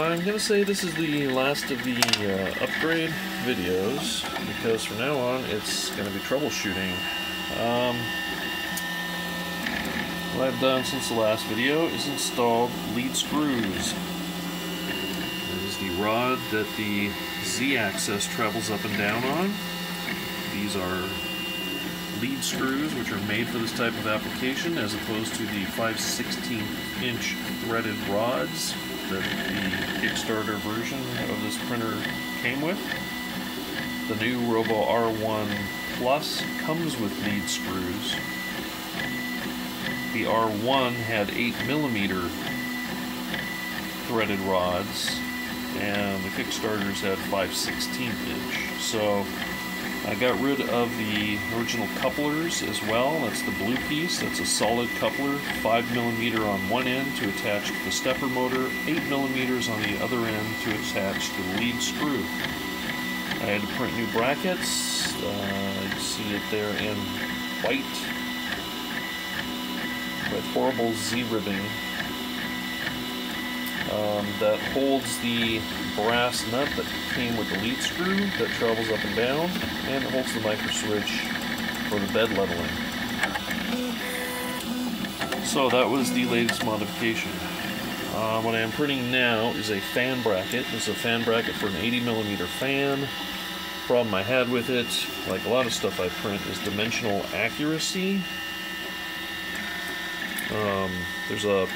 I'm going to say this is the last of the upgrade videos, because from now on it's going to be troubleshooting. What I've done since the last video is installed lead screws. This is the rod that the Z-axis travels up and down on. These are lead screws, which are made for this type of application, as opposed to the 5/16" threaded rods that the Kickstarter version of this printer came with. The new Robo R1 Plus comes with lead screws. The R1 had 8mm threaded rods, and the Kickstarters had 5/16". So I got rid of the original couplers as well. That's the blue piece. That's a solid coupler, 5mm on one end to attach to the stepper motor, 8mm on the other end to attach to the lead screw. I had to print new brackets. You see it there in white with horrible Z-ribbing that holds the brass nut that came with the lead screw that travels up and down, and it holds the micro switch for the bed leveling. So that was the latest modification. What I am printing now is a fan bracket. This is a fan bracket for an 80mm fan. Problem I had with it, like a lot of stuff I print, is dimensional accuracy. There's a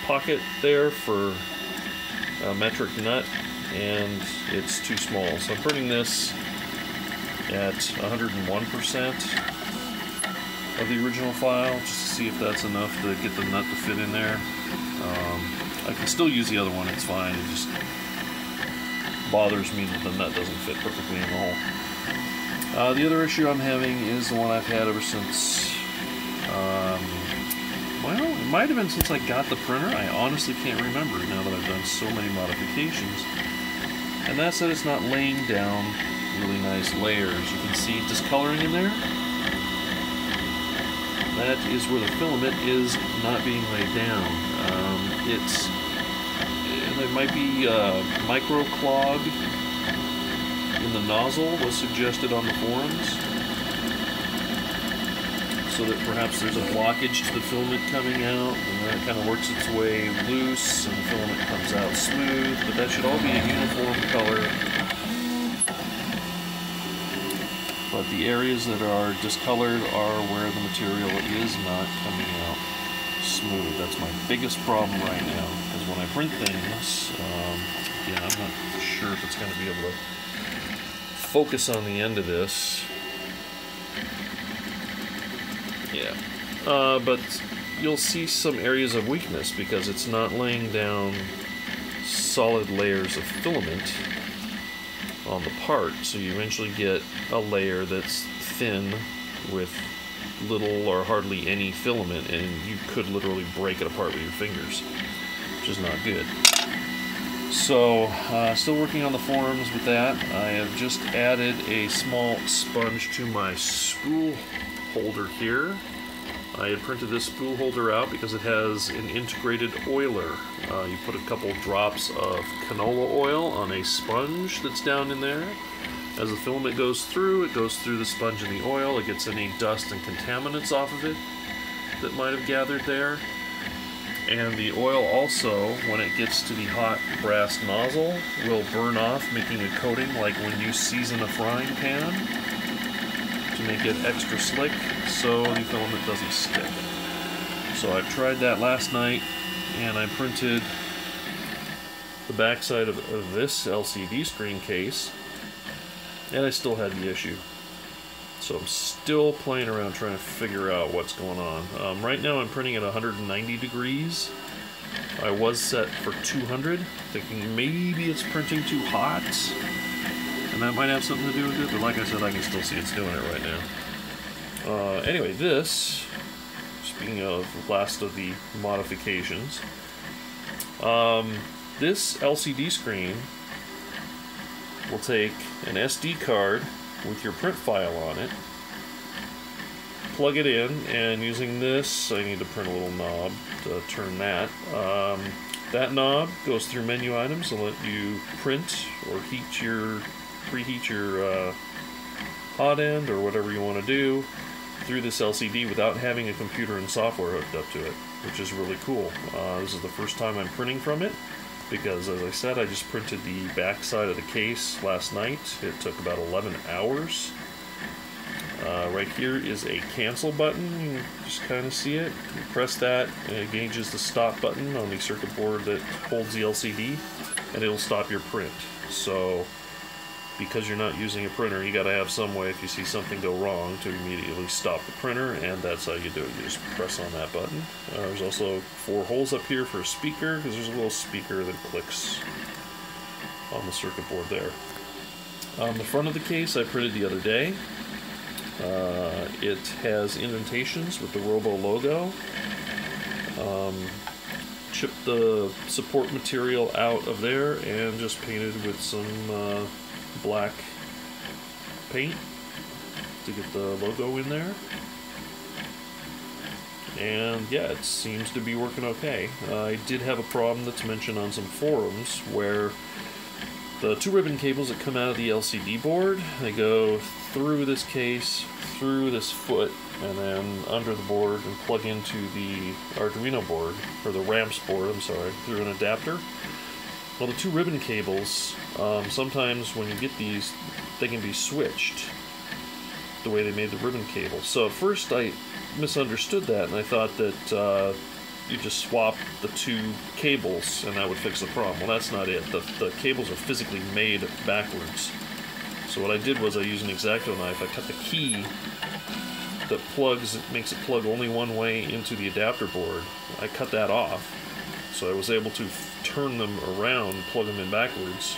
pocket there for a metric nut, and it's too small. So I'm printing this at 101% of the original file, just to see if that's enough to get the nut to fit in there. I can still use the other one, it's fine. It just bothers me that the nut doesn't fit perfectly in the hole. The other issue I'm having is the one I've had ever since, well, it might have been since I got the printer. I honestly can't remember now that I've done so many modifications. And that's that it's not laying down really nice layers. You can see discoloring in there. That is where the filament is not being laid down. There might be micro clog in the nozzle was suggested on the forums, so that perhaps there's a blockage to the filament coming out, and then it kind of works its way loose, and the filament comes out smooth, but that should all be a uniform color. But the areas that are discolored are where the material is not coming out smooth. That's my biggest problem right now, because when I print things, yeah, I'm not sure if it's going to be able to focus on the end of this. Yeah, but you'll see some areas of weakness because it's not laying down solid layers of filament on the part, so you eventually get a layer that's thin with little or hardly any filament, and you could literally break it apart with your fingers, which is not good. So, still working on the forums with that. I have just added a small sponge to my spool holder here. I had printed this spool holder out because it has an integrated oiler. You put a couple drops of canola oil on a sponge that's down in there. As the filament goes through, it goes through the sponge and the oil. It gets any dust and contaminants off of it that might have gathered there. And the oil also, when it gets to the hot brass nozzle, will burn off, making a coating like when you season a frying pan, to make it extra slick so the filament doesn't stick. So I tried that last night, and I printed the backside of this LCD screen case, and I still had the issue. So I'm still playing around trying to figure out what's going on. Right now I'm printing at 190 degrees. I was set for 200, thinking maybe it's printing too hot, and that might have something to do with it, but like I said, I can still see it's doing it right now. Anyway, this, speaking of last of the modifications, this LCD screen will take an SD card with your print file on it, plug it in, and using this, I need to print a little knob to turn that, That knob goes through menu items and let you print or preheat your hot end or whatever you want to do through this LCD without having a computer and software hooked up to it, which is really cool. This is the first time I'm printing from it because, as I said, I just printed the back side of the case last night. It took about 11 hours. Right here is a cancel button. You can just kind of see it. You press that and it engages the stop button on the circuit board that holds the LCD, and it'll stop your print. So because you're not using a printer, you got to have some way, if you see something go wrong, to immediately stop the printer, and that's how you do it. You just press on that button. There's also 4 holes up here for a speaker, because there's a little speaker that clicks on the circuit board there. On the front of the case I printed the other day. It has indentations with the Robo logo. Chipped the support material out of there and just painted with some black paint to get the logo in there. And yeah, it seems to be working okay. I did have a problem that's mentioned on some forums where the 2 ribbon cables that come out of the LCD board, they go through this case, through this foot, and then under the board and plug into the Arduino board, or the ramps board, I'm sorry, through an adapter. Well, the 2 ribbon cables, sometimes when you get these, they can be switched the way they made the ribbon cable. So at first I misunderstood that, and I thought that you just swap the 2 cables and that would fix the problem. Well, that's not it. The cables are physically made backwards. So what I did was I used an X-Acto knife. I cut the key that makes it plug only one way into the adapter board. I cut that off, so I was able to turn them around, plug them in backwards,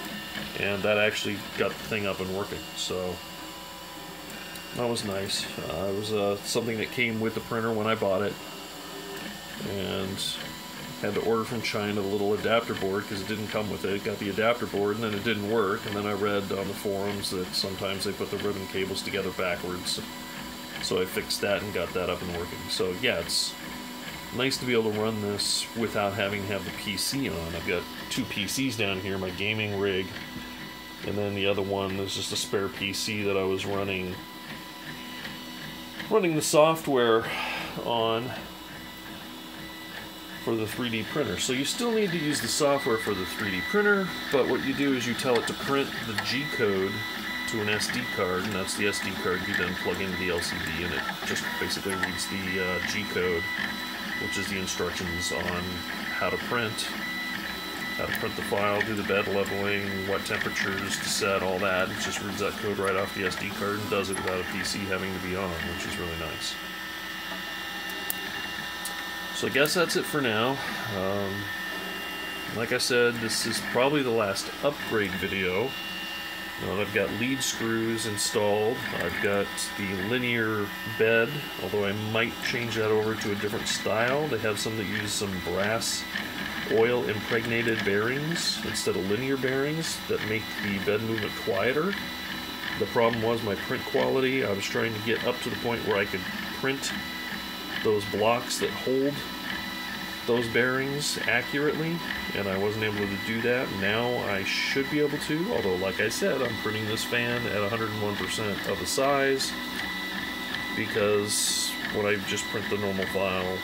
and that actually got the thing up and working. So that was nice. It was something that came with the printer when I bought it, and had to order from China the little adapter board because it didn't come with it. Got the adapter board and then it didn't work, and then I read on the forums that sometimes they put the ribbon cables together backwards. So I fixed that and got that up and working. So yeah, it's nice to be able to run this without having to have the PC on. I've got 2 PCs down here, my gaming rig, and then the other one is just a spare PC that I was running the software on for the 3D printer. So you still need to use the software for the 3D printer, but what you do is you tell it to print the G code to an SD card, and that's the SD card you then plug into the LCD, and it just basically reads the G code, which is the instructions on how to print the file, do the bed leveling, what temperatures to set, all that. It just reads that code right off the SD card and does it without a PC having to be on, which is really nice. So I guess that's it for now. Like I said, this is probably the last upgrade video. I've got lead screws installed. I've got the linear bed, although I might change that over to a different style. They have some that use some brass oil impregnated bearings instead of linear bearings that make the bed movement quieter. The problem was my print quality. I was trying to get up to the point where I could print those blocks that hold those bearings accurately, and I wasn't able to do that. Now I should be able to, although like I said, I'm printing this fan at 101% of the size because when I just print the normal file,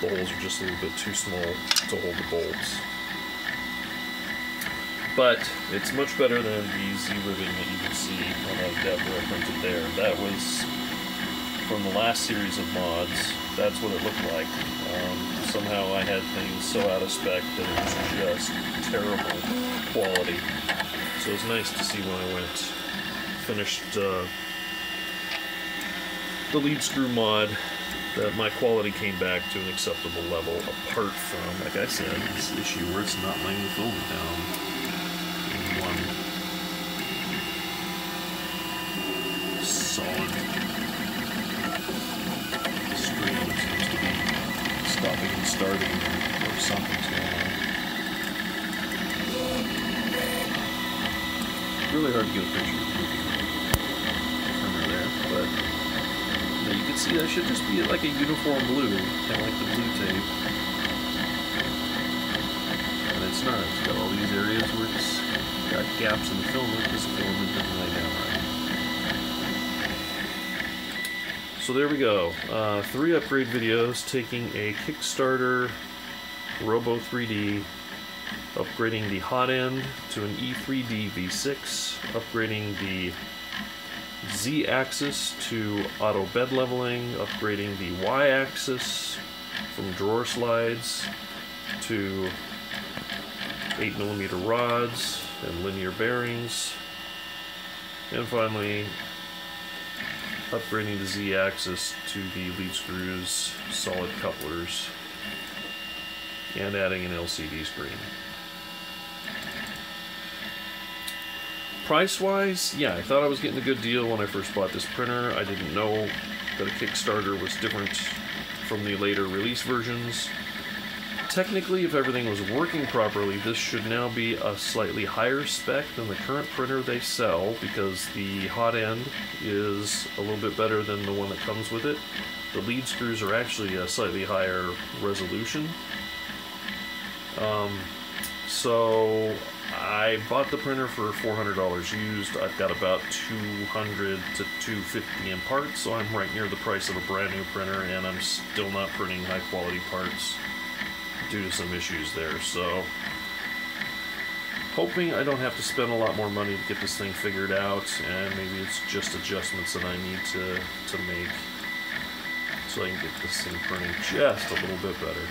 the holes are just a little bit too small to hold the bolts. But it's much better than the Z-ribbing that you can see on that adapter I printed there. That was from the last series of mods. That's what it looked like. Somehow I had things so out of spec that it was just terrible quality. So it was nice to see when I finished the lead screw mod, that my quality came back to an acceptable level, apart from, like I said, this issue where it's not laying the filament down in one solid stream. It seems to be stopping and starting, or something's going on. Really hard to get a picture of the printer there, but you can see that should just be like a uniform blue, kind of like the blue tape. And then it's not. It's got all these areas where it's got gaps in the filament because the filament didn't lay down right. So there we go. 3 upgrade videos taking a Kickstarter Robo 3D, upgrading the hot end to an E3D V6, upgrading the Z-axis to auto bed leveling, upgrading the Y-axis from drawer slides to 8mm rods and linear bearings, and finally upgrading the Z-axis to the lead screws, solid couplers, and adding an LCD screen. Price-wise, yeah, I thought I was getting a good deal when I first bought this printer. I didn't know that a Kickstarter was different from the later release versions. Technically, if everything was working properly, this should now be a slightly higher spec than the current printer they sell, because the hot end is a little bit better than the one that comes with it. The lead screws are actually a slightly higher resolution. So I bought the printer for $400 used. I've got about $200 to $250 in parts, so I'm right near the price of a brand new printer, and I'm still not printing high quality parts due to some issues there. So hoping I don't have to spend a lot more money to get this thing figured out, and maybe it's just adjustments that I need to make so I can get this thing printing just a little bit better.